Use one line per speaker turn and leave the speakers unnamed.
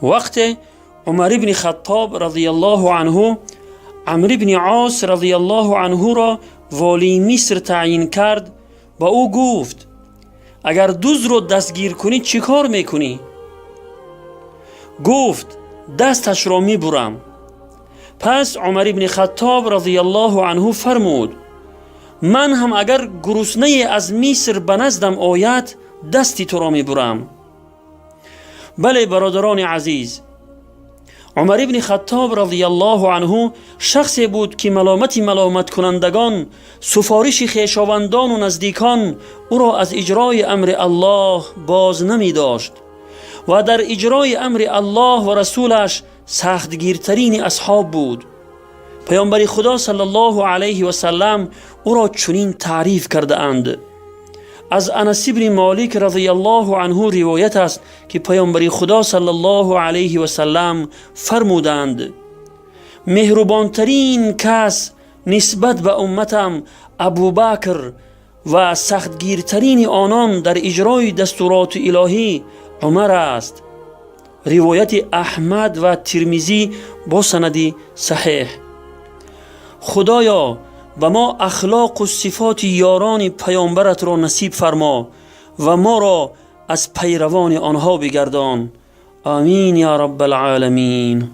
وقت عمر بن خطاب رضی الله عنه عمرو بن عاص رضی الله عنه را والی مصر تعیین کرد، با او گفت اگر دزد رو دستگیر کنی چی کار میکنی؟ گفت دستش را میبرم. پس عمر بن خطاب رضی الله عنه فرمود من هم اگر گرسنه از مصر به نزدم آید دستی تو را میبرم. بله برادران عزیز، عمر بن خطاب رضی الله عنه شخصی بود که ملامت کنندگان، سفارش خویشاوندان و نزدیکان او را از اجرای امر الله باز نمی داشت و در اجرای امر الله و رسولش سختگیرترین اصحاب بود. پیامبر خدا صلی الله علیه و سلم او را چنین تعریف کرده اند. از انس بن مالک رضی الله عنه روایت است که پیامبر خدا صلی الله علیه و سلم فرمودند مهربانترین کس نسبت به امتم ابوبکر و سختگیرترین آنان در اجرای دستورات الهی عمر است. روایت احمد و ترمذی با سند صحیح. خدایا و ما اخلاق و صفات یاران پیامبرت را نصیب فرما و ما را از پیروان آنها بگردان. آمین یا رب العالمین.